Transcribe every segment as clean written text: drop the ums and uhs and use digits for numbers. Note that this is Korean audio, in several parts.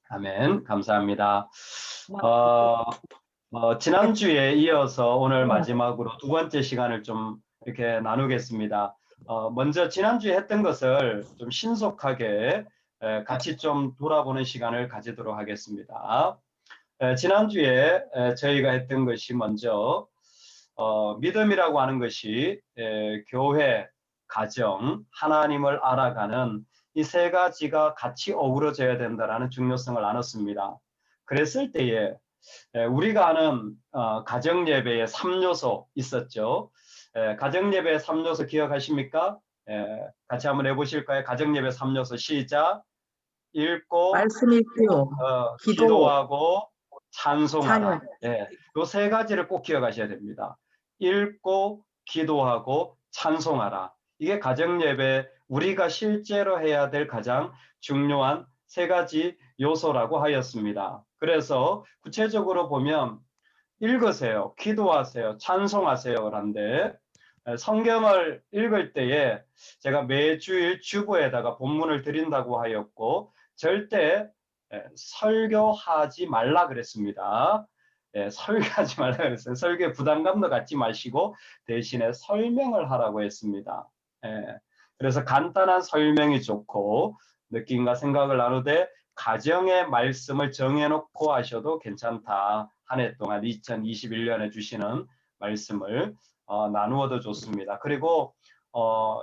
아멘. 감사합니다. 어, 지난주에 이어서 오늘 마지막으로 두 번째 시간을 좀 이렇게 나누겠습니다. 먼저 지난주에 했던 것을 좀 신속하게 같이 좀 돌아보는 시간을 가지도록 하겠습니다. 지난주에 저희가 했던 것이 먼저 믿음이라고 하는 것이 교회, 가정, 하나님을 알아가는 이 세 가지가 같이 어우러져야 된다는 중요성을 나눴습니다. 그랬을 때에 우리가 아는 가정예배의 3요소 있었죠. 가정예배의 3요소 기억하십니까? 같이 한번 해보실까요? 가정예배 3요소 시작. 읽고 말씀 읽고 기도, 기도하고 찬송하라. 찬양. 이 세 가지를 꼭 기억하셔야 됩니다. 읽고 기도하고 찬송하라. 이게 가정예배 우리가 실제로 해야 될 가장 중요한 세 가지 요소라고 하였습니다. 그래서 구체적으로 보면 읽으세요, 기도하세요, 찬송하세요 라는데 성경을 읽을 때에 제가 매주일 주보에다가 본문을 드린다고 하였고 절대 설교하지 말라 그랬습니다. 설교하지 말라 그랬어요. 설교에 부담감도 갖지 마시고 대신에 설명을 하라고 했습니다. 그래서 간단한 설명이 좋고 느낌과 생각을 나누되 가정의 말씀을 정해놓고 하셔도 괜찮다. 한 해 동안 2021년에 주시는 말씀을 나누어도 좋습니다. 그리고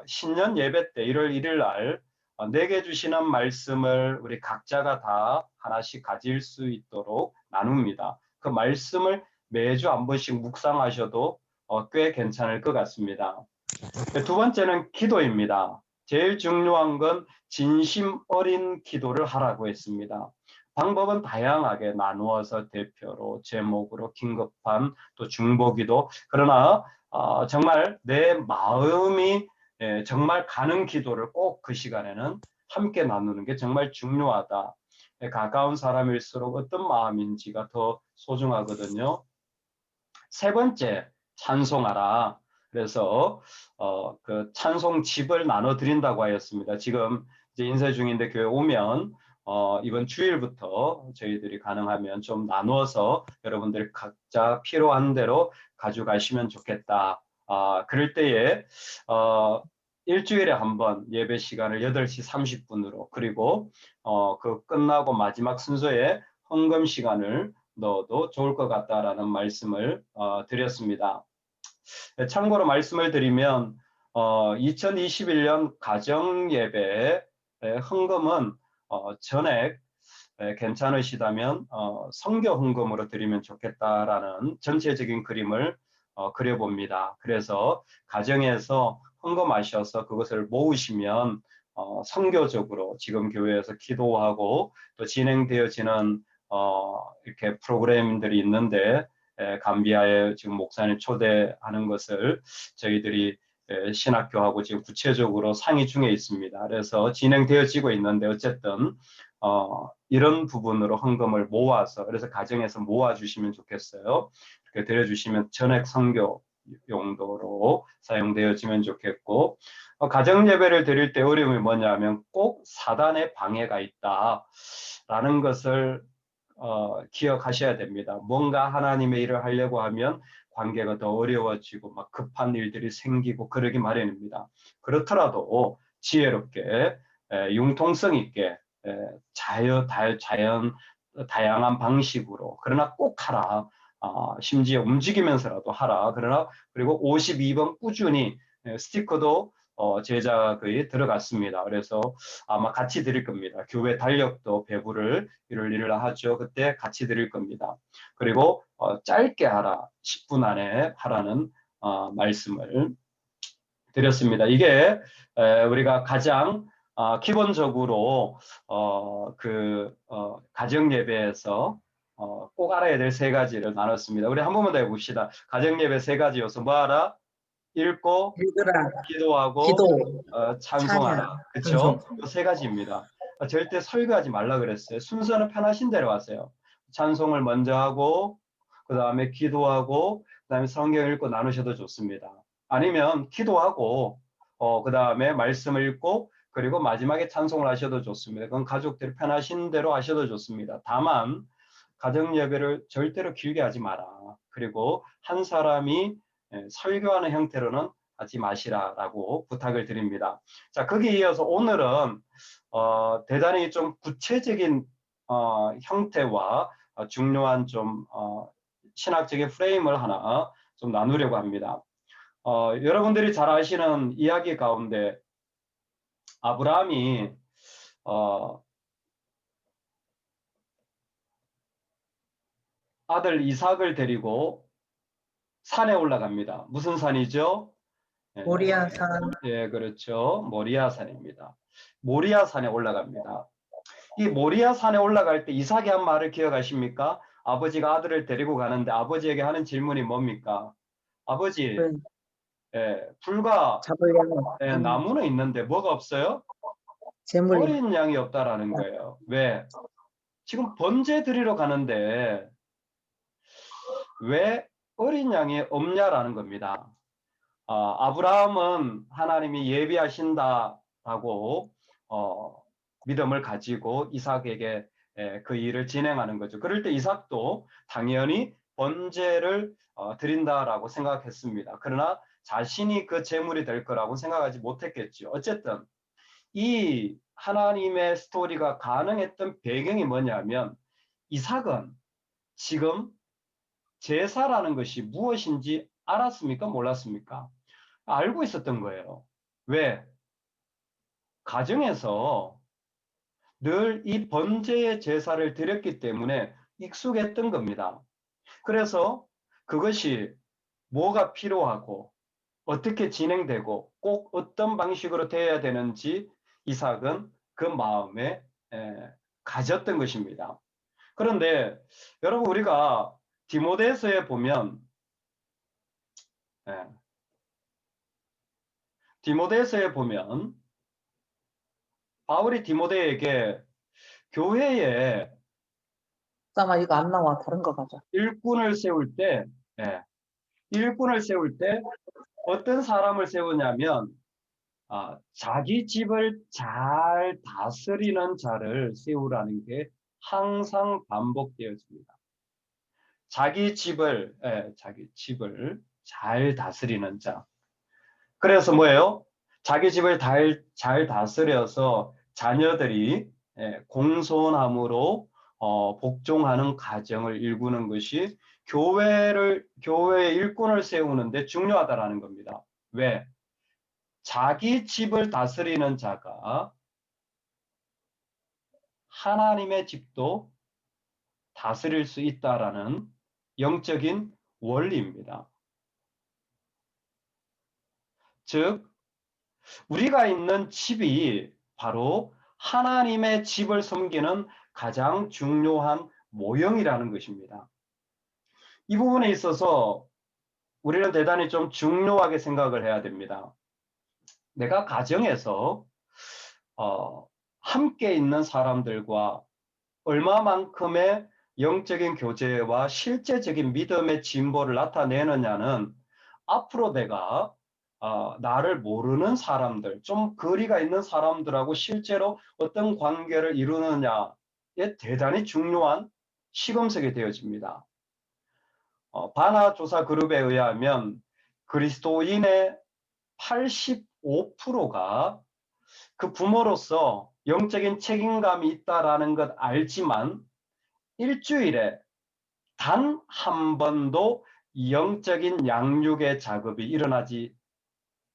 신년 예배 때 1월 1일 날 내게 주시는 말씀을 우리 각자가 다 하나씩 가질 수 있도록 나눕니다. 그 말씀을 매주 한 번씩 묵상하셔도 꽤 괜찮을 것 같습니다. 두 번째는 기도입니다. 제일 중요한 건 진심 어린 기도를 하라고 했습니다. 방법은 다양하게 나누어서 대표로, 제목으로, 긴급한, 또 중보기도. 그러나 정말 내 마음이 정말 가는 기도를 꼭 그 시간에는 함께 나누는 게 정말 중요하다. 가까운 사람일수록 어떤 마음인지가 더 소중하거든요. 세 번째, 찬송하라. 그래서 그 찬송집을 나눠 드린다고 하였습니다. 지금 이제 인쇄 중인데 교회 오면 이번 주일부터 저희들이 가능하면 좀 나누어서 여러분들이 각자 필요한 대로 가져가시면 좋겠다. 그럴 때에 일주일에 한 번 예배 시간을 8시 30분으로 그리고 그 끝나고 마지막 순서에 헌금 시간을 넣어도 좋을 것 같다라는 말씀을 드렸습니다. 참고로 말씀을 드리면 2021년 가정예배 헌금은 전액 괜찮으시다면 선교 헌금으로 드리면 좋겠다라는 전체적인 그림을 그려봅니다. 그래서 가정에서 헌금하셔서 그것을 모으시면 선교적으로 지금 교회에서 기도하고 또 진행되어지는 이렇게 프로그램들이 있는데 감비아에 지금 목사님 초대하는 것을 저희들이 신학교하고 지금 구체적으로 상의 중에 있습니다. 그래서 진행되어지고 있는데 어쨌든 이런 부분으로 헌금을 모아서 그래서 가정에서 모아주시면 좋겠어요. 이렇게 드려주시면 전액 선교 용도로 사용되어지면 좋겠고 가정 예배를 드릴 때 어려움이 뭐냐면 꼭 사단의 방해가 있다라는 것을 기억하셔야 됩니다. 뭔가 하나님의 일을 하려고 하면 관계가 더 어려워지고 막 급한 일들이 생기고 그러기 마련입니다. 그렇더라도 지혜롭게 융통성 있게 다양한 방식으로 그러나 꼭 하라. 심지어 움직이면서라도 하라. 그러나 그리고 52번 꾸준히 스티커도 제작이 들어갔습니다. 그래서 아마 같이 드릴 겁니다. 교회 달력도 배부를 1월 1일 하죠. 그때 같이 드릴 겁니다. 그리고 짧게 하라. 10분 안에 하라는 말씀을 드렸습니다. 이게 우리가 가장 기본적으로 가정 예배에서 꼭 알아야 될 세 가지를 나눴습니다. 우리 한 번만 더 해봅시다. 가정 예배 세 가지 요소 뭐하라? 읽고 읽으라, 기도하고 기도, 찬양, 찬송하라. 그렇죠? 찬송. 이 세 가지입니다. 절대 설교하지 말라 그랬어요. 순서는 편하신 대로 하세요. 찬송을 먼저 하고 그 다음에 기도하고 그 다음에 성경 읽고 나누셔도 좋습니다. 아니면 기도하고 그 다음에 말씀을 읽고 그리고 마지막에 찬송을 하셔도 좋습니다. 그건 가족들이 편하신 대로 하셔도 좋습니다. 다만 가정 예배를 절대로 길게 하지 마라. 그리고 한 사람이 설교하는 형태로는 하지 마시라라고 부탁을 드립니다. 자, 거기에 이어서 오늘은 대단히 좀 구체적인 형태와 중요한 좀 신학적인 프레임을 하나 좀 나누려고 합니다. 여러분들이 잘 아시는 이야기 가운데 아브라함이 아들 이삭을 데리고 산에 올라갑니다. 무슨 산이죠? 모리아산. 예, 그렇죠. 모리아 산입니다. 모리아 산에 올라갑니다. 이 모리아 산에 올라갈 때 이삭이 한 말을 기억하십니까? 아버지가 아들을 데리고 가는데 아버지에게 하는 질문이 뭡니까? 아버지, 왜 불과 잡으려고? 나무는 있는데 뭐가 없어요? 재물이. 어린 양이 없다라는 거예요. 왜? 지금 번제 드리러 가는데 왜 어린 양이 없냐라는 겁니다. 아브라함은 하나님이 예비하신다라고 믿음을 가지고 이삭에게 그 일을 진행하는 거죠. 그럴 때 이삭도 당연히 번제를 드린다라고 생각했습니다. 그러나 자신이 그 제물이 될 거라고 생각하지 못했겠죠. 어쨌든 이 하나님의 스토리가 가능했던 배경이 뭐냐면 이삭은 지금 제사라는 것이 무엇인지 알았습니까? 몰랐습니까? 알고 있었던 거예요. 왜? 가정에서 늘 이 번제의 제사를 드렸기 때문에 익숙했던 겁니다. 그래서 그것이 뭐가 필요하고 어떻게 진행되고 꼭 어떤 방식으로 되어야 되는지 이삭은 그 마음에 가졌던 것입니다. 그런데 여러분 우리가 디모데서에 보면 예, 디모데서에 보면 바울이 디모데에게 교회에 잠깐만, 이거 안 나와. 다른 거 가자. 일꾼을 세울 때, 예, 일꾼을 세울 때 어떤 사람을 세우냐면 자기 집을 잘 다스리는 자를 세우라는 게 항상 반복되어집니다. 자기 집을 잘 다스리는 자. 그래서 뭐예요? 자기 집을 잘 다스려서 자녀들이 공손함으로 복종하는 가정을 일구는 것이 교회의 일꾼을 세우는데 중요하다라는 겁니다. 왜? 자기 집을 다스리는 자가 하나님의 집도 다스릴 수 있다라는 영적인 원리입니다. 즉, 우리가 있는 집이 바로 하나님의 집을 섬기는 가장 중요한 모형이라는 것입니다. 이 부분에 있어서 우리는 대단히 좀 중요하게 생각을 해야 됩니다. 내가 가정에서 함께 있는 사람들과 얼마만큼의 영적인 교제와 실제적인 믿음의 진보를 나타내느냐는 앞으로 내가 나를 모르는 사람들, 좀 거리가 있는 사람들하고 실제로 어떤 관계를 이루느냐에 대단히 중요한 시금석이 되어집니다. 바나 조사 그룹에 의하면 그리스도인의 85%가 그 부모로서 영적인 책임감이 있다라는 것 알지만 일주일에 단 한 번도 영적인 양육의 작업이 일어나지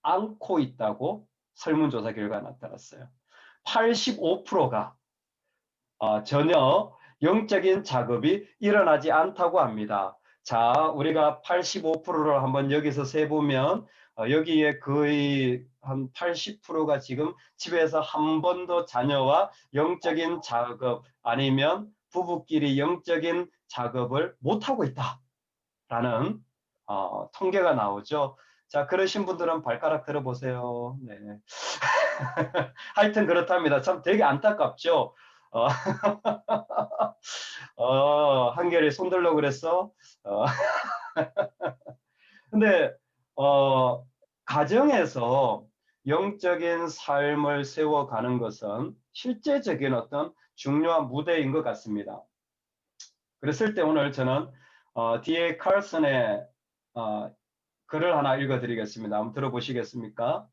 않고 있다고 설문조사 결과가 나타났어요. 85%가 전혀 영적인 작업이 일어나지 않다고 합니다. 자, 우리가 85%를 한번 여기서 세보면 여기에 거의 한 80%가 지금 집에서 한 번도 자녀와 영적인 작업 아니면 부부끼리 영적인 작업을 못하고 있다라는 통계가 나오죠. 자, 그러신 분들은 발가락 들어보세요. 네. 하여튼 그렇답니다. 참 되게 안타깝죠. 어, 한결이 손들러 그랬어. 근데 가정에서 영적인 삶을 세워가는 것은 실제적인 어떤 중요한 무대인 것 같습니다. 그랬을 때 오늘 저는 D.A. 칼슨의 글을 하나 읽어드리겠습니다. 한번 들어보시겠습니까?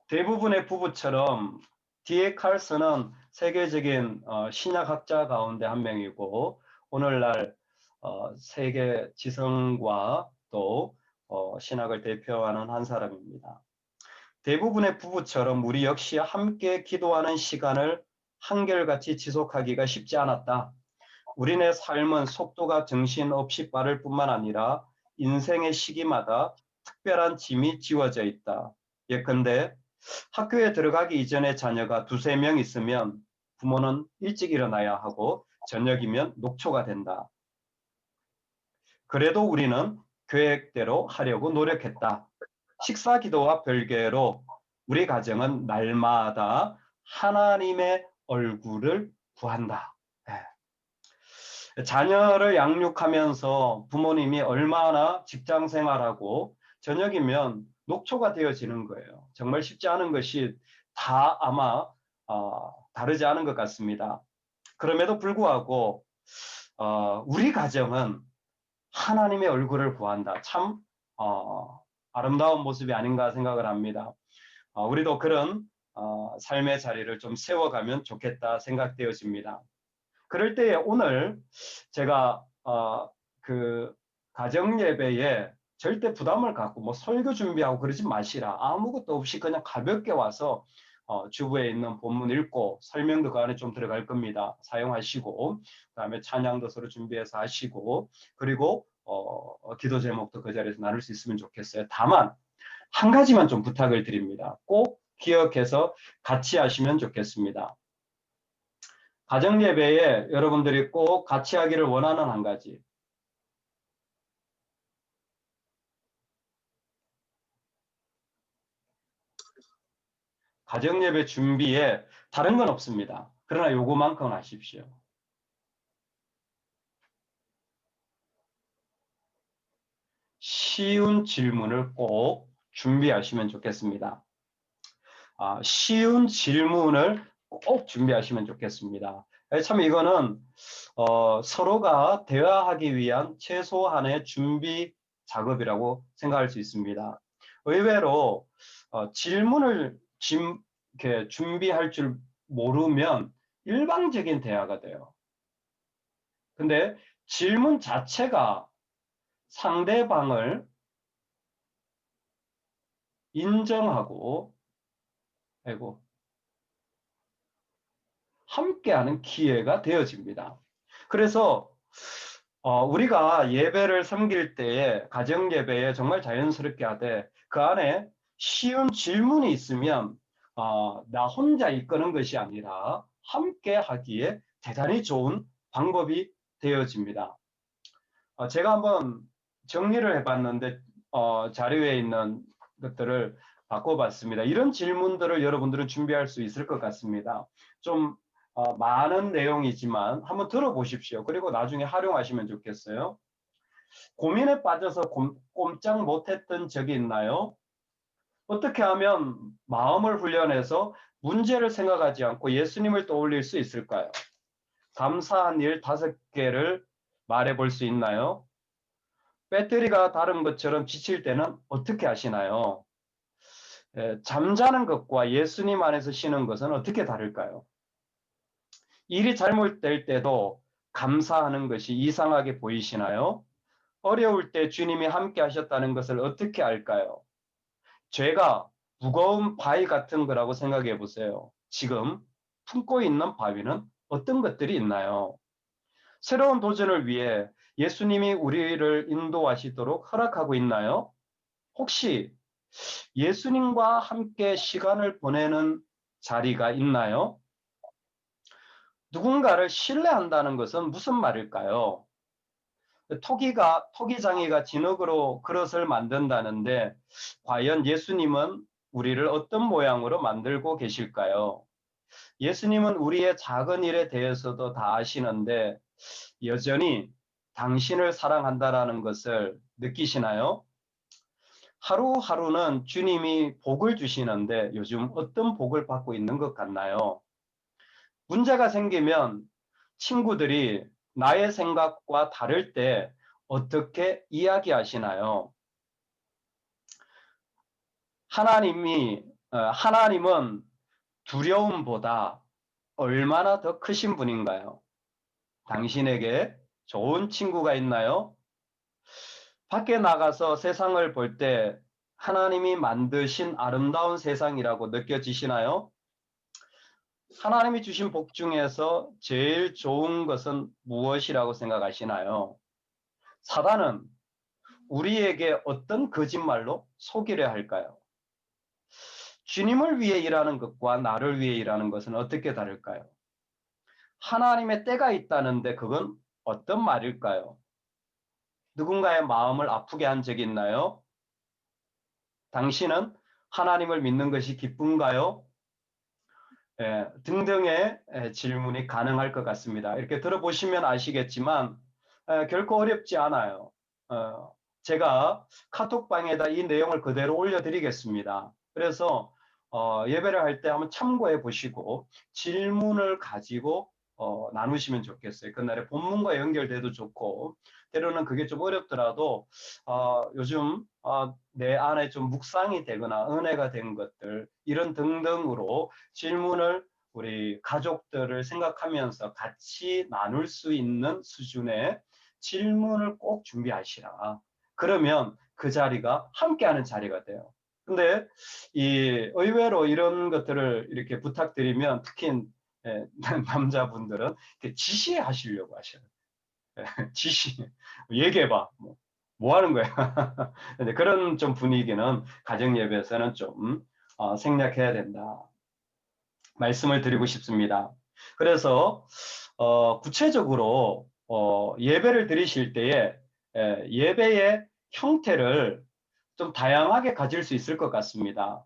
대부분의 부부처럼 D.A. 칼슨은 세계적인 신약학자 가운데 한 명이고 오늘날 세계 지성과 또 신학을 대표하는 한 사람입니다. 대부분의 부부처럼 우리 역시 함께 기도하는 시간을 한결같이 지속하기가 쉽지 않았다. 우리네 삶은 속도가 정신없이 빠를 뿐만 아니라 인생의 시기마다 특별한 짐이 지워져 있다. 예컨대 학교에 들어가기 이전에 자녀가 두세 명 있으면 부모는 일찍 일어나야 하고 저녁이면 녹초가 된다. 그래도 우리는 계획대로 하려고 노력했다. 식사 기도와 별개로 우리 가정은 날마다 하나님의 얼굴을 구한다. 자녀를 양육하면서 부모님이 얼마나 직장 생활하고 저녁이면 녹초가 되어지는 거예요. 정말 쉽지 않은 것이 다 아마 다르지 않은 것 같습니다. 그럼에도 불구하고 우리 가정은 하나님의 얼굴을 구한다. 참 아름다운 모습이 아닌가 생각을 합니다. 우리도 그런 삶의 자리를 좀 세워가면 좋겠다 생각되어집니다. 그럴 때에 오늘 제가 그 가정 예배에 절대 부담을 갖고 뭐 설교 준비하고 그러지 마시라. 아무것도 없이 그냥 가볍게 와서 주부에 있는 본문 읽고 설명도 그 안에 좀 들어갈 겁니다. 사용하시고 그다음에 찬양도 서로 준비해서 하시고 그리고 기도 제목도 그 자리에서 나눌 수 있으면 좋겠어요. 다만 한 가지만 좀 부탁을 드립니다. 꼭 기억해서 같이 하시면 좋겠습니다. 가정 예배에 여러분들이 꼭 같이 하기를 원하는 한 가지. 가정 예배 준비에 다른 건 없습니다. 그러나 요거만큼은 하십시오. 쉬운 질문을 꼭 준비하시면 좋겠습니다. 쉬운 질문을 꼭 준비하시면 좋겠습니다. 참 이거는 서로가 대화하기 위한 최소한의 준비 작업이라고 생각할 수 있습니다. 의외로 질문을 이렇게 준비할 줄 모르면 일방적인 대화가 돼요. 근데 질문 자체가 상대방을 인정하고 함께하는 기회가 되어집니다. 그래서 우리가 예배를 섬길 때에 가정 예배에 정말 자연스럽게 하되 그 안에 쉬운 질문이 있으면 나 혼자 이끄는 것이 아니라 함께 하기에 대단히 좋은 방법이 되어집니다. 제가 한번 정리를 해봤는데 자료에 있는 것들을 바꿔봤습니다. 이런 질문들을 여러분들은 준비할 수 있을 것 같습니다. 좀 많은 내용이지만 한번 들어보십시오. 그리고 나중에 활용하시면 좋겠어요. 고민에 빠져서 꼼짝 못했던 적이 있나요? 어떻게 하면 마음을 훈련해서 문제를 생각하지 않고 예수님을 떠올릴 수 있을까요? 감사한 일 5개를 말해볼 수 있나요? 배터리가 다른 것처럼 지칠 때는 어떻게 하시나요? 잠자는 것과 예수님 안에서 쉬는 것은 어떻게 다를까요? 일이 잘못될 때도 감사하는 것이 이상하게 보이시나요? 어려울 때 주님이 함께 하셨다는 것을 어떻게 알까요? 죄가 무거운 바위 같은 거라고 생각해 보세요. 지금 품고 있는 바위는 어떤 것들이 있나요? 새로운 도전을 위해 예수님이 우리를 인도하시도록 허락하고 있나요? 혹시 예수님과 함께 시간을 보내는 자리가 있나요? 누군가를 신뢰한다는 것은 무슨 말일까요? 토기장이가 진흙으로 그릇을 만든다는데 과연 예수님은 우리를 어떤 모양으로 만들고 계실까요? 예수님은 우리의 작은 일에 대해서도 다 아시는데 여전히 당신을 사랑한다라는 것을 느끼시나요? 하루하루는 주님이 복을 주시는데 요즘 어떤 복을 받고 있는 것 같나요? 문제가 생기면 친구들이 나의 생각과 다를 때 어떻게 이야기하시나요? 하나님은 두려움보다 얼마나 더 크신 분인가요? 당신에게 좋은 친구가 있나요? 밖에 나가서 세상을 볼 때 하나님이 만드신 아름다운 세상이라고 느껴지시나요? 하나님이 주신 복 중에서 제일 좋은 것은 무엇이라고 생각하시나요? 사단은 우리에게 어떤 거짓말로 속이려 할까요? 주님을 위해 일하는 것과 나를 위해 일하는 것은 어떻게 다를까요? 하나님의 때가 있다는데 그건 어떤 말일까요? 누군가의 마음을 아프게 한 적이 있나요? 당신은 하나님을 믿는 것이 기쁜가요? 등등의 질문이 가능할 것 같습니다. 이렇게 들어보시면 아시겠지만 결코 어렵지 않아요. 제가 카톡방에다 이 내용을 그대로 올려드리겠습니다. 그래서 예배를 할 때 한번 참고해 보시고 질문을 가지고 나누시면 좋겠어요. 그날의 본문과 연결돼도 좋고 때로는 그게 좀 어렵더라도 요즘 내 안에 좀 묵상이 되거나 은혜가 된 것들 이런 등등으로 질문을 우리 가족들을 생각하면서 같이 나눌 수 있는 수준의 질문을 꼭 준비하시라. 그러면 그 자리가 함께하는 자리가 돼요. 근데 의외로 이런 것들을 이렇게 부탁드리면 특히 남자분들은 지시하시려고 하셔요. 지시 얘기해봐. 뭐 하는 거야? 근데 그런 좀 분위기는 가정 예배에서는 좀 생략해야 된다. 말씀을 드리고 싶습니다. 그래서 구체적으로 예배를 드리실 때에 예배의 형태를 좀 다양하게 가질 수 있을 것 같습니다.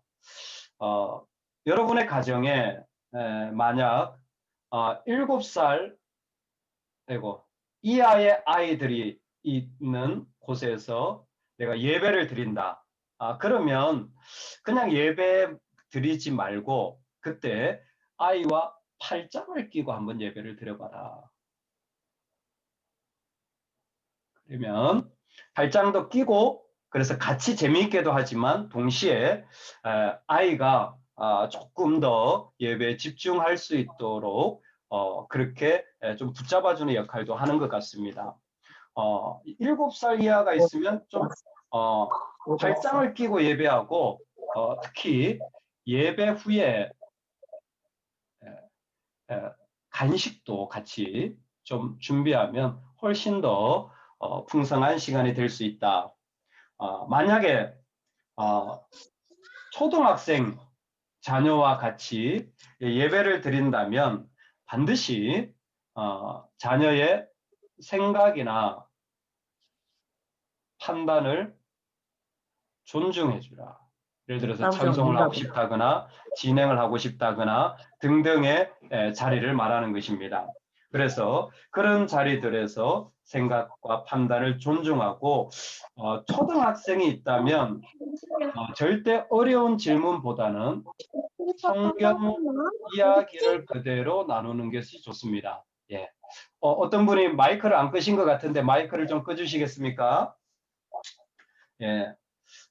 여러분의 가정에 만약 7살 이하의 아이들이 있는 곳에서 내가 예배를 드린다. 그러면 그냥 예배 드리지 말고 그때 아이와 팔짱을 끼고 한번 예배를 드려봐라. 그러면 팔짱도 끼고 그래서 같이 재미있게도 하지만 동시에 아이가 조금 더 예배에 집중할 수 있도록 그렇게 좀 붙잡아주는 역할도 하는 것 같습니다. 7살 이하가 있으면 좀 팔짱을 끼고 예배하고 특히 예배 후에 간식도 같이 좀 준비하면 훨씬 더 풍성한 시간이 될 수 있다. 만약에 초등학생 자녀와 같이 예배를 드린다면 반드시 자녀의 생각이나 판단을 존중해 주라. 예를 들어서 찬송을 하고 싶다거나 진행을 하고 싶다거나 등등의 자리를 말하는 것입니다. 그래서 그런 자리들에서 생각과 판단을 존중하고 초등학생이 있다면 절대 어려운 질문보다는 성경 이야기를 그대로 나누는 것이 좋습니다. 예. 어떤 분이 마이크를 안 끄신 것 같은데 마이크를 좀 꺼주시겠습니까? 예.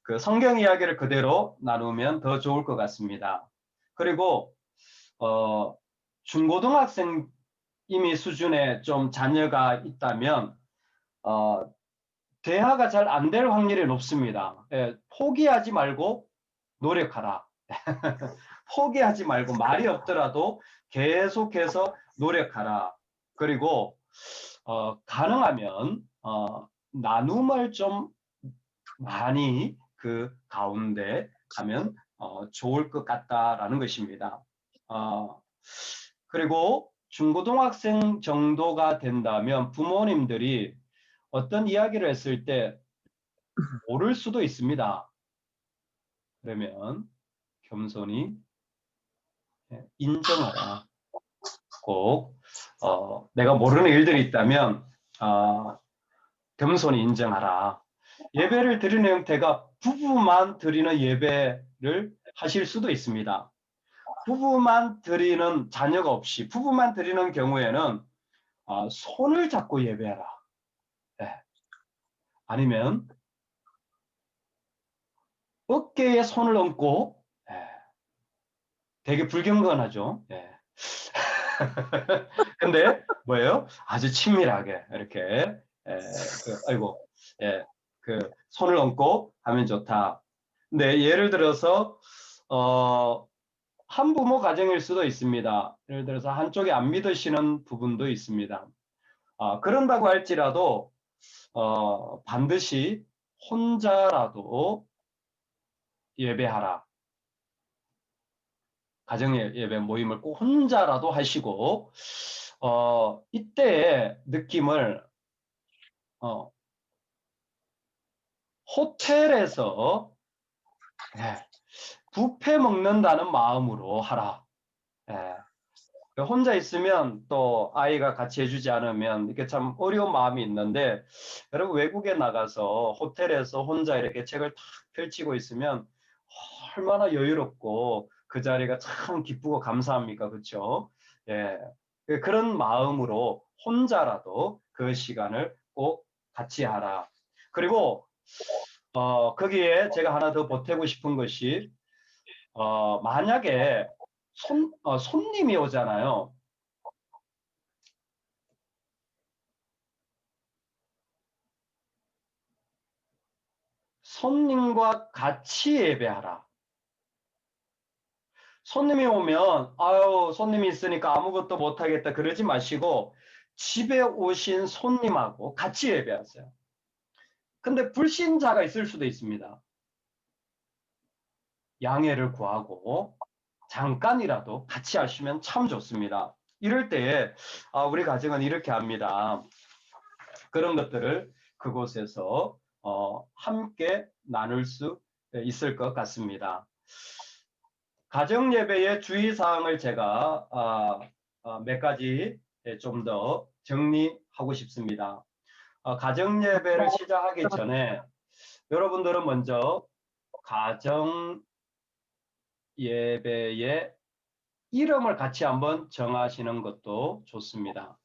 그 성경 이야기를 그대로 나누면 더 좋을 것 같습니다. 그리고 중고등학생 이미 수준의 좀 자녀가 있다면 대화가 잘 안 될 확률이 높습니다. 예, 포기하지 말고 노력하라. 포기하지 말고 말이 없더라도 계속해서 노력하라. 그리고 가능하면 나눔을 좀 많이 그 가운데 하면 좋을 것 같다라는 것입니다. 그리고 중고등학생 정도가 된다면 부모님들이 어떤 이야기를 했을 때 모를 수도 있습니다. 그러면 겸손히 인정하라. 꼭 내가 모르는 일들이 있다면 겸손히 인정하라. 예배를 드리는 형태가 부부만 드리는 예배를 하실 수도 있습니다. 부부만 드리는 자녀가 없이 부부만 드리는 경우에는 손을 잡고 예배하라. 예. 아니면 어깨에 손을 얹고, 예. 되게 불경건하죠. 예. 근데 뭐예요? 아주 친밀하게 이렇게 아이고, 예, 그 손을 얹고 하면 좋다. 근데 예를 들어서 한부모 가정일 수도 있습니다. 예를 들어서 한쪽이 안 믿으시는 부분도 있습니다. 그런다고 할지라도 반드시 혼자라도 예배하라. 가정 예배 모임을 꼭 혼자라도 하시고 이때의 느낌을 호텔에서 뷔페 먹는다는 마음으로 하라. 혼자 있으면 또 아이가 같이 해주지 않으면 이게 참 어려운 마음이 있는데, 여러분 외국에 나가서 호텔에서 혼자 이렇게 책을 탁 펼치고 있으면 얼마나 여유롭고 그 자리가 참 기쁘고 감사합니까? 그렇죠? 예. 그런 마음으로 혼자라도 그 시간을 꼭 같이 하라. 그리고 거기에 제가 하나 더 보태고 싶은 것이 만약에 손님이 오잖아요. 손님과 같이 예배하라. 손님이 오면 아유 손님이 있으니까 아무것도 못하겠다 그러지 마시고 집에 오신 손님하고 같이 예배하세요. 근데 불신자가 있을 수도 있습니다. 양해를 구하고 잠깐이라도 같이 하시면 참 좋습니다. 이럴 때에 우리 가정은 이렇게 합니다. 그런 것들을 그곳에서 함께 나눌 수 있을 것 같습니다. 가정 예배의 주의사항을 제가 몇 가지 좀 더 정리하고 싶습니다. 가정 예배를 시작하기 전에 여러분들은 먼저 가정 예배의 이름을 같이 한번 정하시는 것도 좋습니다.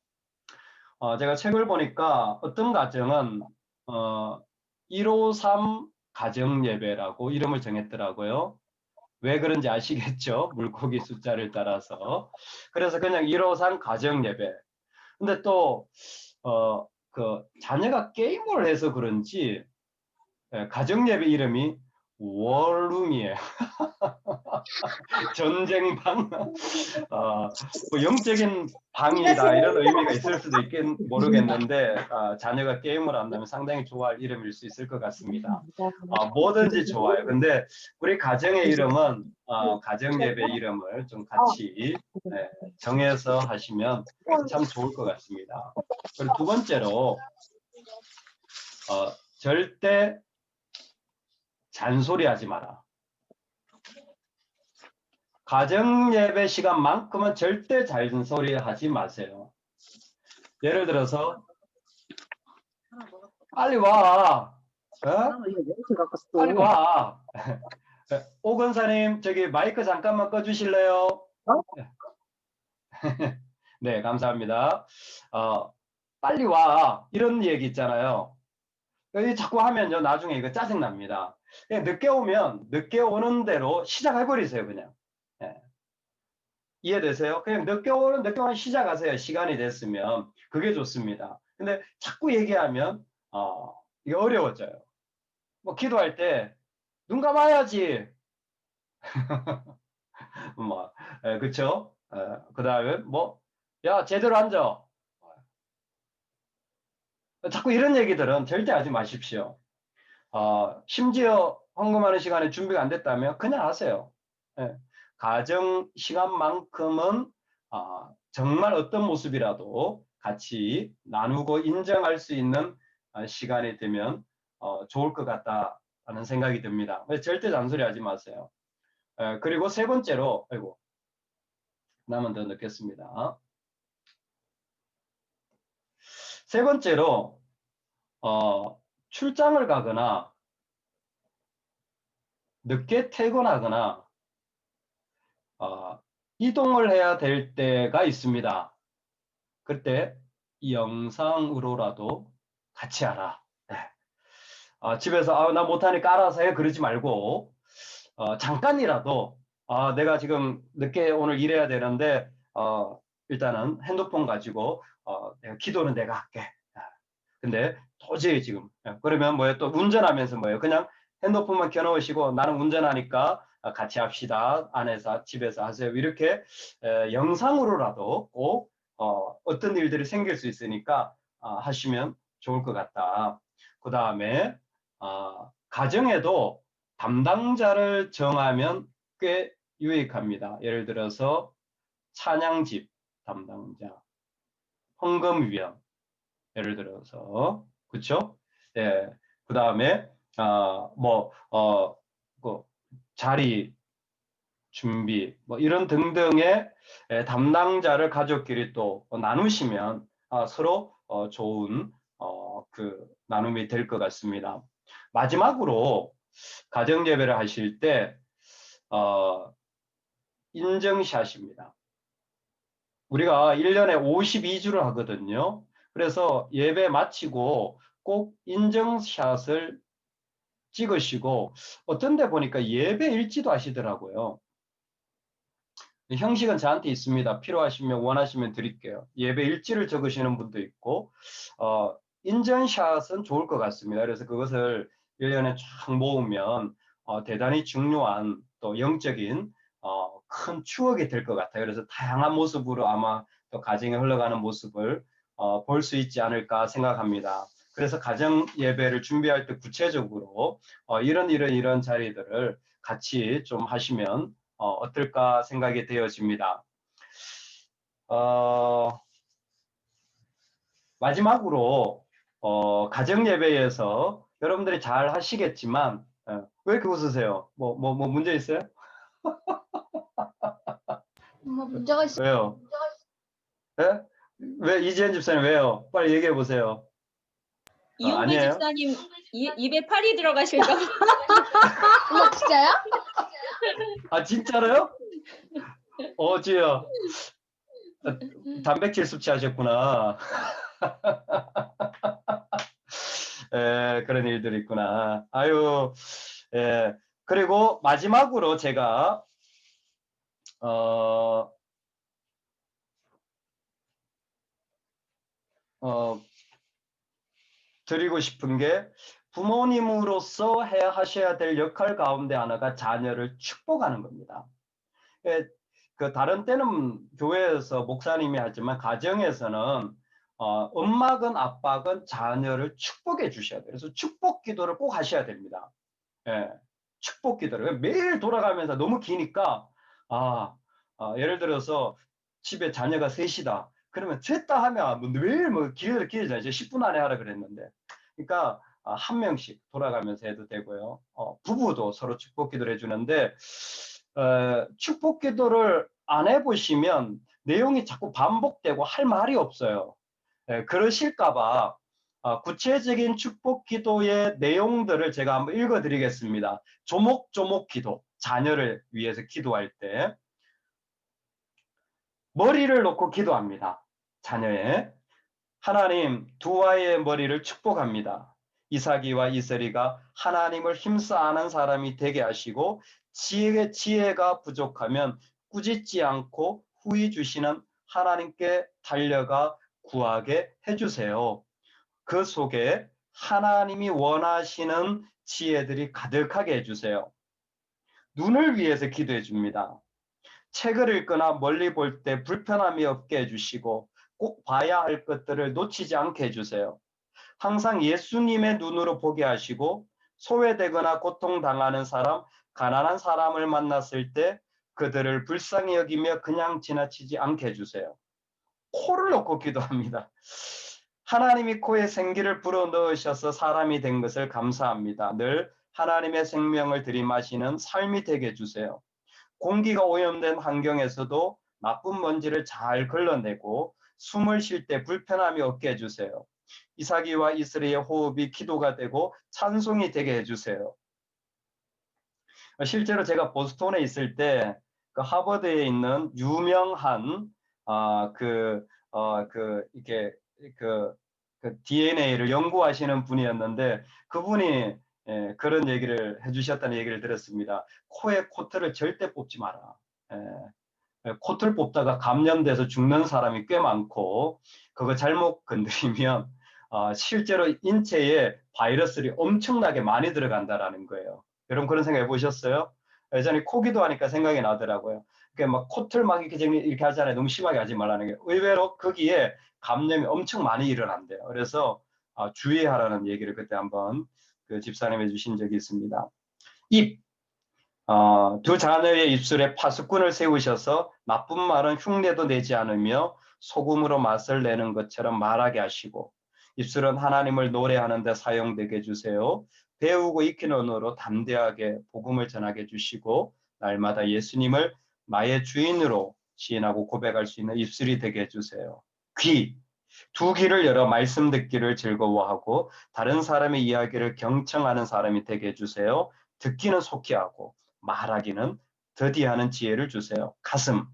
제가 책을 보니까 어떤 가정은 153 가정 예배라고 이름을 정했더라고요. 왜 그런지 아시겠죠? 물고기 숫자를 따라서. 그래서 그냥 153 가정 예배. 근데 또 자녀가 게임을 해서 그런지 가정 예배 이름이 원룸이에요. 전쟁방, 뭐 영적인 방이다 이런 의미가 있을 수도 모르겠는데 자녀가 게임을 한다면 상당히 좋아할 이름일 수 있을 것 같습니다. 뭐든지 좋아요. 근데 우리 가정의 이름은 가정 예배 이름을 좀 같이 정해서 하시면 참 좋을 것 같습니다. 그리고 두 번째로 절대 잔소리하지 마라. 가정 예배 시간만큼은 절대 잔소리 하지 마세요. 예를 들어서 빨리 와. 빨리 와. 오 권사님 저기 마이크 잠깐만 꺼주실래요? 네, 감사합니다. 빨리 와. 이런 얘기 있잖아요. 자꾸 하면요 나중에 이거 짜증납니다. 늦게 오면 늦게 오는 대로 시작해버리세요 그냥. 이해되세요? 그냥 늦게 오면 시작하세요. 시간이 됐으면. 그게 좋습니다. 근데 자꾸 얘기하면, 이게 어려워져요. 뭐, 기도할 때, 눈 감아야지. 뭐, 그쵸? 그 다음에, 뭐, 야, 제대로 앉아. 자꾸 이런 얘기들은 절대 하지 마십시오. 심지어 헌금하는 시간에 준비가 안 됐다면 그냥 하세요. 예. 가정 시간만큼은 정말 어떤 모습이라도 같이 나누고 인정할 수 있는 시간이 되면 좋을 것 같다는 생각이 듭니다. 절대 잔소리 하지 마세요. 그리고 세 번째로, 아이고, 나만 더 넣겠습니다. 세 번째로, 출장을 가거나 늦게 퇴근하거나 이동을 해야 될 때가 있습니다. 그때 이 영상으로라도 같이 하라. 네. 집에서 나 못하니까 알아서 해 그러지 말고 잠깐이라도 내가 지금 늦게 오늘 일해야 되는데 일단은 핸드폰 가지고 기도는 내가 할게. 근데 도저히 지금 그러면 뭐예요? 또 운전하면서 뭐예요? 그냥 핸드폰만 켜놓으시고 나는 운전하니까 같이 합시다. 안에서 집에서 하세요. 이렇게 영상으로라도 꼭 어떤 일들이 생길 수 있으니까 하시면 좋을 것 같다. 그 다음에 가정에도 담당자를 정하면 꽤 유익합니다. 예를 들어서 찬양집 담당자, 헌금위원, 예를 들어서 그렇죠? 예. 그 다음에 그 자리 준비 뭐 이런 등등의 담당자를 가족끼리 또 나누시면 서로 좋은 그 나눔이 될 것 같습니다. 마지막으로 가정 예배를 하실 때 인증샷입니다. 우리가 1년에 52주를 하거든요. 그래서 예배 마치고 꼭 인증샷을 찍으시고 어떤 데 보니까 예배 일지도 하시더라고요. 형식은 저한테 있습니다. 필요하시면 원하시면 드릴게요. 예배 일지를 적으시는 분도 있고 인증샷은 좋을 것 같습니다. 그래서 그것을 1년에 쫙 모으면 대단히 중요한 또 영적인 큰 추억이 될 것 같아요. 그래서 다양한 모습으로 아마 또 가정에 흘러가는 모습을 볼 수 있지 않을까 생각합니다. 그래서 가정 예배를 준비할 때 구체적으로 이런 자리들을 같이 좀 하시면 어떨까 생각이 되어집니다. 마지막으로 가정 예배에서 여러분들이 잘 하시겠지만 왜 이렇게 웃으세요? 뭐 문제 있어요? 뭐 문제가 있어. 왜요? 예? 왜 이지현 집사님 왜요? 빨리 얘기해 보세요. 이용배 아니에요? 집사님 입에 팔이 들어가실까 봐. 어머 진짜요? 진짜로요? 지요. 단백질 섭취하셨구나. 그런 일들이 있구나. 아유, 그리고 마지막으로 제가 드리고 싶은 게 부모님으로서 하셔야 될 역할 가운데 하나가 자녀를 축복하는 겁니다. 그 다른 때는 교회에서 목사님이 하지만 가정에서는 엄마건 아빠건 자녀를 축복해 주셔야 돼요. 그래서 축복 기도를 꼭 하셔야 됩니다. 축복 기도를 매일 돌아가면서 너무 기니까 예를 들어서 집에 자녀가 셋이다. 그러면 셋다 하면 매일 기도를 기도잖아요. 10분 안에 하라 그랬는데. 그러니까 한 명씩 돌아가면서 해도 되고요. 부부도 서로 축복 기도를 해주는데 축복 기도를 안 해보시면 내용이 자꾸 반복되고 할 말이 없어요. 그러실까봐 구체적인 축복 기도의 내용들을 제가 한번 읽어드리겠습니다. 조목조목 기도, 자녀를 위해서 기도할 때 머리를 놓고 기도합니다. 자녀의 하나님 두 아이의 머리를 축복합니다. 이삭이와 이슬이가 하나님을 힘써 아는 사람이 되게 하시고 지혜가 부족하면 꾸짖지 않고 후히 주시는 하나님께 달려가 구하게 해주세요. 그 속에 하나님이 원하시는 지혜들이 가득하게 해주세요. 눈을 위해서 기도해 줍니다. 책을 읽거나 멀리 볼 때 불편함이 없게 해주시고 꼭 봐야 할 것들을 놓치지 않게 해주세요. 항상 예수님의 눈으로 보게 하시고 소외되거나 고통당하는 사람, 가난한 사람을 만났을 때 그들을 불쌍히 여기며 그냥 지나치지 않게 해주세요. 코를 놓고 기도합니다. 하나님이 코에 생기를 불어넣으셔서 사람이 된 것을 감사합니다. 늘 하나님의 생명을 들이마시는 삶이 되게 해주세요. 공기가 오염된 환경에서도 나쁜 먼지를 잘 걸러내고 숨을 쉴 때 불편함이 없게 해주세요. 이삭이와 이스라엘의 호흡이 기도가 되고 찬송이 되게 해주세요. 실제로 제가 보스턴에 있을 때 그 하버드에 있는 유명한 이렇게 그 DNA를 연구하시는 분이었는데 그분이 그런 얘기를 해주셨다는 얘기를 들었습니다. 코에 코트를 절대 뽑지 마라. 코트를 뽑다가 감염돼서 죽는 사람이 꽤 많고 그거 잘못 건드리면 실제로 인체에 바이러스들이 엄청나게 많이 들어간다라는 거예요. 여러분 그런 생각 해보셨어요? 예전에 코기도 하니까 생각이 나더라고요. 그러니까 막 코트를 막 이렇게 하잖아요. 너무 심하게 하지 말라는 게. 의외로 거기에 감염이 엄청 많이 일어난대요. 그래서 주의하라는 얘기를 그때 한번 그 집사님 해주신 적이 있습니다. 입. 두 자녀의 입술에 파수꾼을 세우셔서 나쁜 말은 흉내도 내지 않으며 소금으로 맛을 내는 것처럼 말하게 하시고 입술은 하나님을 노래하는 데 사용되게 해주세요. 배우고 익히는 언어로 담대하게 복음을 전하게 해주시고 날마다 예수님을 나의 주인으로 시인하고 고백할 수 있는 입술이 되게 해주세요. 귀. 두 귀를 열어 말씀 듣기를 즐거워하고 다른 사람의 이야기를 경청하는 사람이 되게 해주세요. 듣기는 속히 하고 말하기는 더디하는 지혜를 주세요. 가슴.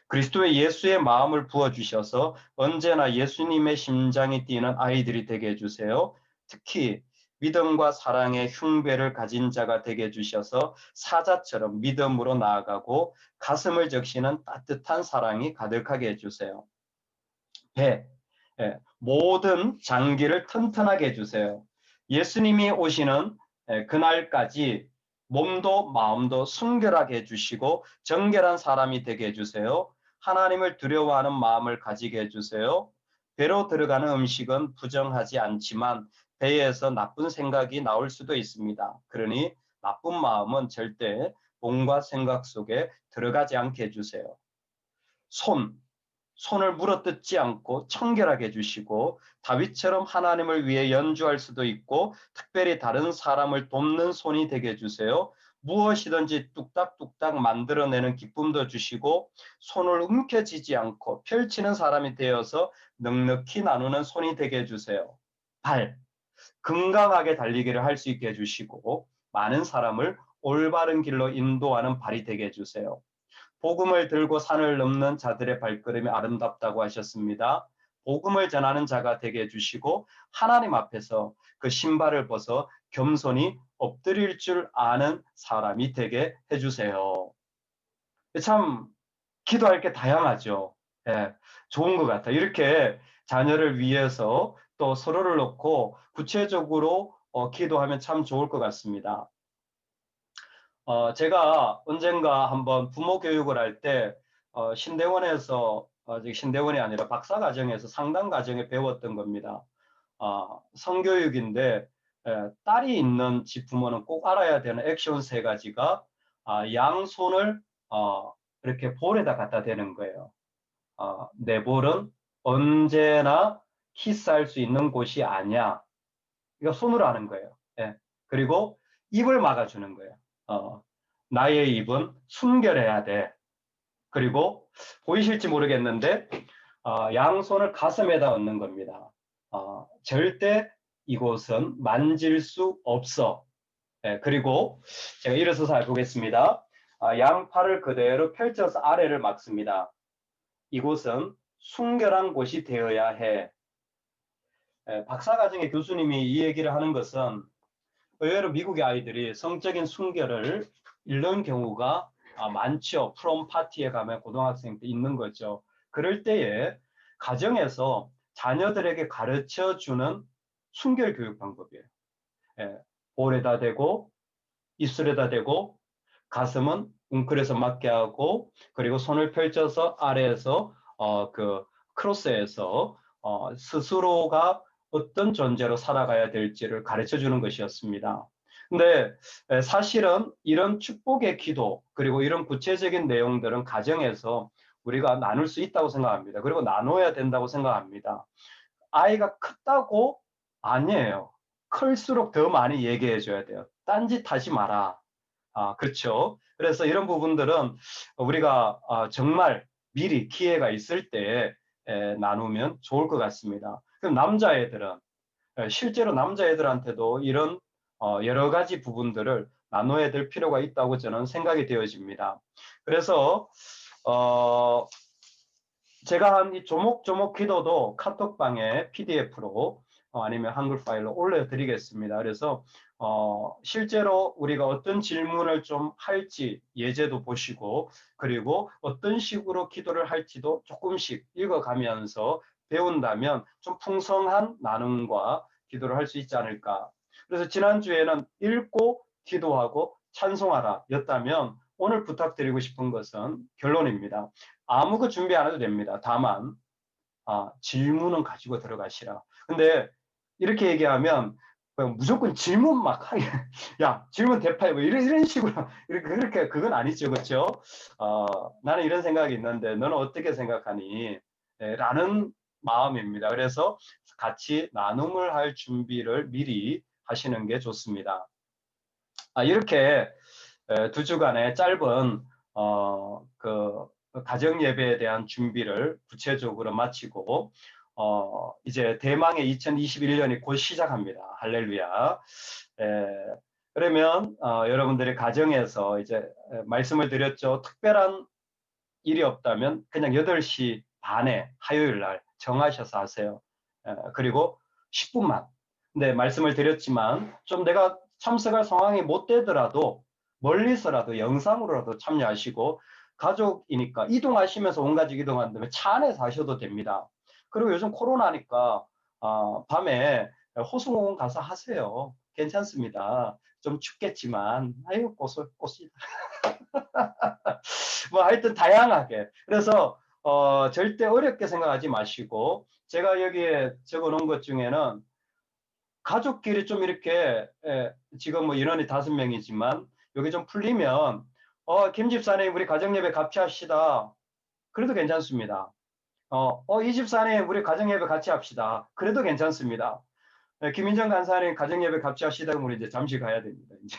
그리스도의 예수의 마음을 부어주셔서 언제나 예수님의 심장이 뛰는 아이들이 되게 해주세요. 특히 믿음과 사랑의 흉배를 가진 자가 되게 해주셔서 사자처럼 믿음으로 나아가고 가슴을 적시는 따뜻한 사랑이 가득하게 해주세요. 배. 모든 장기를 튼튼하게 해주세요. 예수님이 오시는 그날까지 몸도 마음도 순결하게 해주시고 정결한 사람이 되게 해주세요. 하나님을 두려워하는 마음을 가지게 해주세요. 배로 들어가는 음식은 부정하지 않지만 배에서 나쁜 생각이 나올 수도 있습니다. 그러니 나쁜 마음은 절대 몸과 생각 속에 들어가지 않게 해주세요. 손을 물어뜯지 않고 청결하게 해주시고 다윗처럼 하나님을 위해 연주할 수도 있고 특별히 다른 사람을 돕는 손이 되게 해주세요. 무엇이든지 뚝딱뚝딱 만들어내는 기쁨도 주시고 손을 움켜쥐지 않고 펼치는 사람이 되어서 넉넉히 나누는 손이 되게 해주세요. 발, 건강하게 달리기를 할 수 있게 해주시고 많은 사람을 올바른 길로 인도하는 발이 되게 해주세요. 복음을 들고 산을 넘는 자들의 발걸음이 아름답다고 하셨습니다. 복음을 전하는 자가 되게 해주시고 하나님 앞에서 그 신발을 벗어 겸손히 엎드릴 줄 아는 사람이 되게 해주세요. 참 기도할 게 다양하죠. 좋은 것 같아요. 이렇게 자녀를 위해서 또 서로를 놓고 구체적으로 기도하면 참 좋을 것 같습니다. 제가 언젠가 한번 부모 교육을 할 때 신대원에서 신대원이 아니라 박사과정에서 상담과정에 배웠던 겁니다. 성교육인데 딸이 있는 집 부모는 꼭 알아야 되는 액션 3가지가 양손을 이렇게 볼에다 갖다 대는 거예요. 내 볼은 언제나 키스할 수 있는 곳이 아니야. 이거 손으로 하는 거예요. 그리고 입을 막아주는 거예요. 나의 입은 순결해야 돼. 그리고 보이실지 모르겠는데 양손을 가슴에다 얹는 겁니다. 절대 이곳은 만질 수 없어. 그리고 제가 일어서서 해보겠습니다. 양팔을 그대로 펼쳐서 아래를 막습니다. 이곳은 순결한 곳이 되어야 해. 박사과정의 교수님이 이 얘기를 하는 것은 의외로 미국의 아이들이 성적인 순결을 잃는 경우가 많죠. 프롬 파티에 가면 고등학생 때 있는 거죠. 그럴 때에 가정에서 자녀들에게 가르쳐주는 순결 교육 방법이에요. 볼에다 대고 입술에다 대고 가슴은 웅크려서 맞게 하고 그리고 손을 펼쳐서 아래에서 그 크로스에서 스스로가 어떤 존재로 살아가야 될지를 가르쳐 주는 것이었습니다. 근데 사실은 이런 축복의 기도 그리고 이런 구체적인 내용들은 가정에서 우리가 나눌 수 있다고 생각합니다. 그리고 나눠야 된다고 생각합니다. 아이가 컸다고 아니에요. 클수록 더 많이 얘기해 줘야 돼요. 딴짓 하지 마라. 그렇죠. 그래서 이런 부분들은 우리가 정말 미리 기회가 있을 때 나누면 좋을 것 같습니다. 그럼 남자애들은 실제로 남자애들한테도 이런 여러 가지 부분들을 나눠야 될 필요가 있다고 저는 생각이 되어집니다. 그래서 제가 한 이 조목조목 기도도 카톡방에 PDF로 아니면 한글 파일로 올려드리겠습니다. 그래서 실제로 우리가 어떤 질문을 좀 할지 예제도 보시고, 그리고 어떤 식으로 기도를 할지도 조금씩 읽어가면서 배운다면 좀 풍성한 나눔과 기도를 할 수 있지 않을까. 그래서 지난주에는 읽고 기도하고 찬송하라 였다면, 오늘 부탁드리고 싶은 것은 결론입니다. 아무것도 준비 안 해도 됩니다. 다만 질문은 가지고 들어가시라. 근데 이렇게 얘기하면 무조건 질문 막 하게, 야 질문 대파해 뭐 이런 식으로 그렇게 그건 아니죠, 그렇죠? 나는 이런 생각이 있는데 너는 어떻게 생각하니? 라는 마음입니다. 그래서 같이 나눔을 할 준비를 미리 하시는 게 좋습니다. 이렇게 2주간의 짧은 그 가정 예배에 대한 준비를 구체적으로 마치고 이제 대망의 2021년이 곧 시작합니다. 할렐루야. 그러면 여러분들이 가정에서 이제 말씀을 드렸죠. 특별한 일이 없다면 그냥 8시 반에 화요일 날 정하셔서 하세요. 그리고 10분만. 근데 말씀을 드렸지만 좀 내가 참석할 상황이 못 되더라도 멀리서라도 영상으로라도 참여하시고, 가족이니까 이동하시면서 온 가족 이동한다면 차 안에서 하셔도 됩니다. 그리고 요즘 코로나니까 밤에 호수공원 가서 하세요. 괜찮습니다. 좀 춥겠지만 아유 꽃이 뭐 하여튼 다양하게. 그래서 절대 어렵게 생각하지 마시고, 제가 여기에 적어 놓은 것 중에는 가족끼리 좀 이렇게 지금 뭐 인원이 5명이지만 여기 좀 풀리면 김 집사님 우리 가정예배 같이 합시다. 그래도 괜찮습니다. 이 집사님 우리 가정예배 같이 합시다. 그래도 괜찮습니다. 김인정 간사님 가정예배 같이 합시다. 그럼 우리 이제 잠시 가야 됩니다. 이제.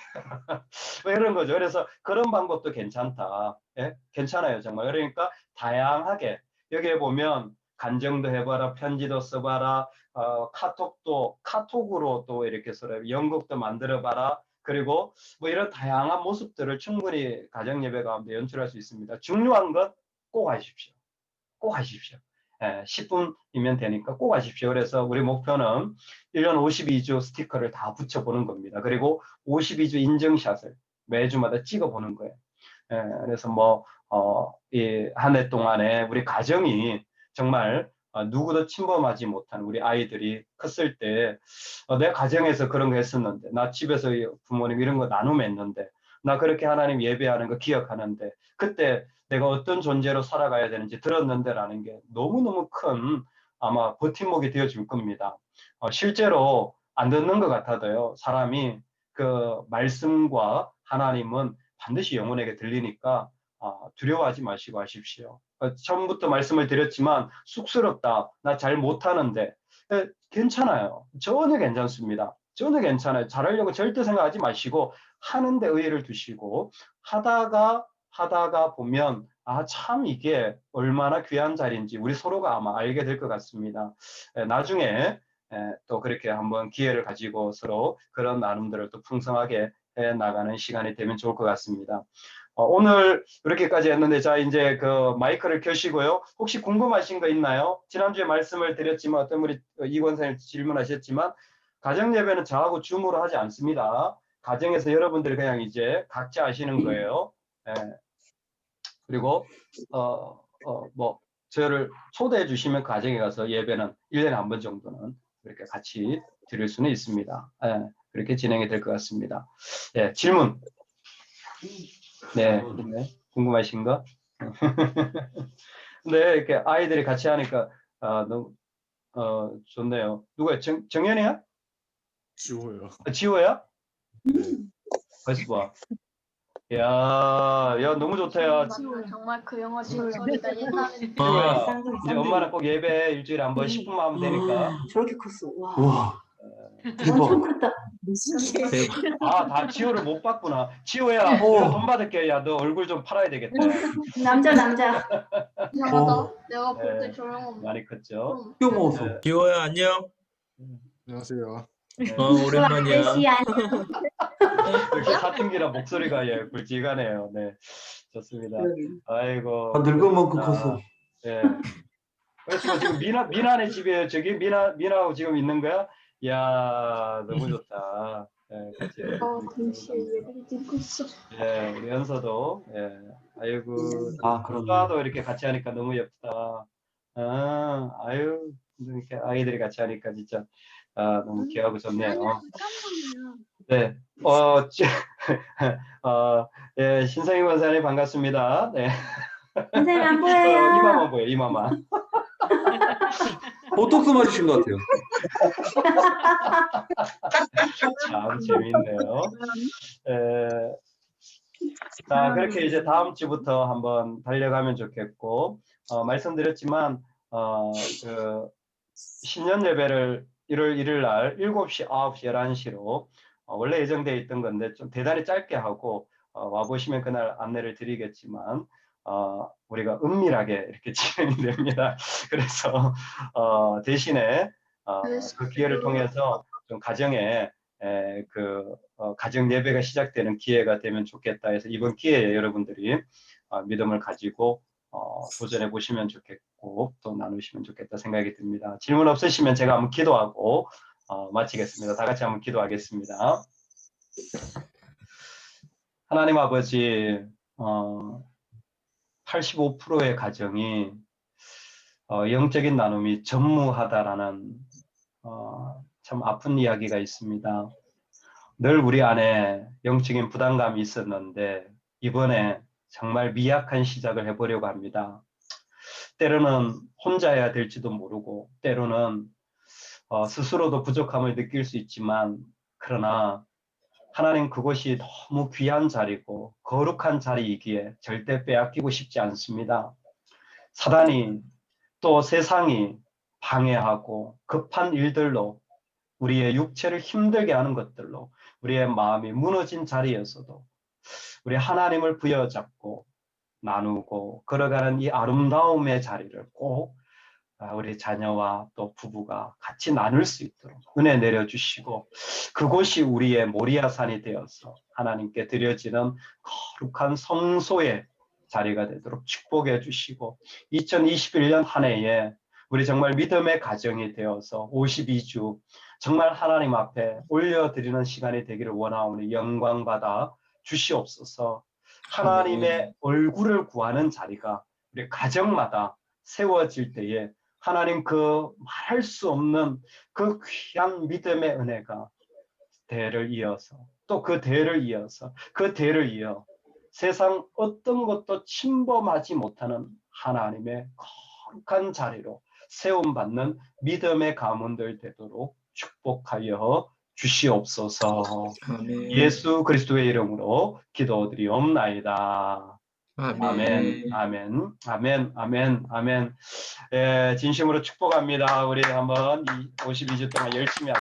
뭐 이런 거죠. 그래서 그런 방법도 괜찮다. 예? 괜찮아요, 정말. 그러니까 다양하게 여기에 보면 간정도 해봐라, 편지도 써봐라, 카톡으로 또 이렇게 서로 연극도 만들어봐라. 그리고 뭐 이런 다양한 모습들을 충분히 가정예배 가운데 연출할 수 있습니다. 중요한 건 꼭 하십시오. 꼭 하십시오. 10분이면 되니까 꼭 하십시오. 그래서 우리 목표는 1년 52주 스티커를 다 붙여보는 겁니다. 그리고 52주 인증샷을 매주마다 찍어보는 거예요. 그래서 뭐 이 한 해 동안에 우리 가정이 정말 누구도 침범하지 못한 우리 아이들이 컸을 때 내 가정에서 그런 거 했었는데, 나 집에서 부모님 이런 거 나눔했는데, 나 그렇게 하나님 예배하는 거 기억하는데, 그때 내가 어떤 존재로 살아가야 되는지 들었는데 라는 게 너무너무 큰 아마 버팀목이 되어줄 겁니다. 실제로 안 듣는 것 같아도요, 사람이 그 말씀과 하나님은 반드시 영혼에게 들리니까 두려워하지 마시고 하십시오. 처음부터 말씀을 드렸지만 쑥스럽다, 나 잘 못하는데, 괜찮아요. 전혀 괜찮습니다. 전혀 괜찮아요. 잘하려고 절대 생각하지 마시고 하는데 의의를 두시고, 하다가 보면 참 이게 얼마나 귀한 자리인지 우리 서로가 아마 알게 될 것 같습니다. 나중에 또 그렇게 한번 기회를 가지고 서로 그런 나눔들을 또 풍성하게 해 나가는 시간이 되면 좋을 것 같습니다. 오늘 이렇게까지 했는데, 자 이제 그 마이크를 켜시고요. 혹시 궁금하신 거 있나요? 지난주에 말씀을 드렸지만 어떤 분이 이권사님 질문하셨지만, 가정예배는 저하고 줌으로 하지 않습니다. 가정에서 여러분들이 그냥 이제 각자 하시는 거예요. 그리고 뭐 저를 초대해 주시면 가정에 가서 예배는 1년에 한 번 정도는 이렇게 같이 드릴 수는 있습니다. 그렇게 진행이 될 것 같습니다. 질문. 네, 궁금하신 거? 근데 이렇게 아이들이 같이 하니까 너무 좋네요. 누구야? 정연이야? 지워요. 지호야? 벌써 봐. 야, 너무 좋다, 야. 정말 그 영화 지울소리가 옛날에 지호야, 이제 엄마는 꼭 예배 일주일에 한 번 10분만 하면 되니까. 저렇게 컸어. 와. 와, 엄청 대박. 컸다. 대박. 다 지호를 못 봤구나. 지호야, 내가 돈 받을게. 야, 너 얼굴 좀 팔아야 되겠다. 남자. 이상하다. 내가 볼 때 네. 저런 거 많이 컸죠. 뿅어서. 기호야 안녕. 안녕하세요. 네. 오랜만이야. 역시 사춘기라 목소리가 예, 굵직하네요. 네, 좋습니다. 아이고. 늙은 만큼 아, 컸어. 예. 그래서 지금 미나네 집에 저기 미나하고 지금 있는 거야? 이야, 너무 좋다. 예, 같이. 동시에 예배를 드리고 있어. 예, 우리 연서도, 예, 아이고, 아, 그러네. 수아도 이렇게 같이 하니까 너무 예쁘다. 아, 아유, 이렇게 아이들이 같이 하니까 진짜, 아, 너무 귀하고 좋네요. 네, 예, 신성희 원사님 반갑습니다. 네. 선생님 안 보여요. 이마만 보여, 이마만. 보톡스 맞으신 것 같아요. 참 재밌네요. 자, 그렇게 이제 다음 주부터 한번 달려가면 좋겠고, 말씀드렸지만, 그, 신년 예배를 1월 1일 날 7시, 9시, 11시로 원래 예정되어 있던 건데 좀 대단히 짧게 하고 와보시면 그날 안내를 드리겠지만 우리가 은밀하게 이렇게 진행이 됩니다. 그래서 대신에 그 기회를 통해서 좀 가정에 가정 예배가 시작되는 기회가 되면 좋겠다 해서 이번 기회에 여러분들이 믿음을 가지고 도전해 보시면 좋겠고 또 나누시면 좋겠다 생각이 듭니다. 질문 없으시면 제가 한번 기도하고 마치겠습니다. 다 같이 한번 기도하겠습니다. 하나님 아버지, 85%의 가정이 영적인 나눔이 전무하다라는 참 아픈 이야기가 있습니다. 늘 우리 안에 영적인 부담감이 있었는데 이번에 정말 미약한 시작을 해보려고 합니다. 때로는 혼자여야 될지도 모르고 때로는 스스로도 부족함을 느낄 수 있지만 그러나 하나님 그곳이 너무 귀한 자리고 거룩한 자리이기에 절대 빼앗기고 싶지 않습니다. 사단이 또 세상이 방해하고 급한 일들로 우리의 육체를 힘들게 하는 것들로 우리의 마음이 무너진 자리에서도 우리 하나님을 부여잡고 나누고 걸어가는 이 아름다움의 자리를 꼭 우리 자녀와 또 부부가 같이 나눌 수 있도록 은혜 내려주시고 그곳이 우리의 모리아산이 되어서 하나님께 드려지는 거룩한 성소의 자리가 되도록 축복해 주시고 2021년 한 해에 우리 정말 믿음의 가정이 되어서 52주 정말 하나님 앞에 올려드리는 시간이 되기를 원하오니 영광받아 주시옵소서. 하나님의 얼굴을 구하는 자리가 우리 가정마다 세워질 때에 하나님 그 말할 수 없는 그 귀한 믿음의 은혜가 대를 이어서 또 그 대를 이어서 그 대를 이어 세상 어떤 것도 침범하지 못하는 하나님의 거룩한 자리로 세움받는 믿음의 가문들 되도록 축복하여 주시옵소서. 아멘. 예수 그리스도의 이름으로 기도드리옵나이다. 아멘, 아멘, 아멘, 아멘, 아멘. 예, 진심으로 축복합니다. 우리 한번 52주 동안 열심히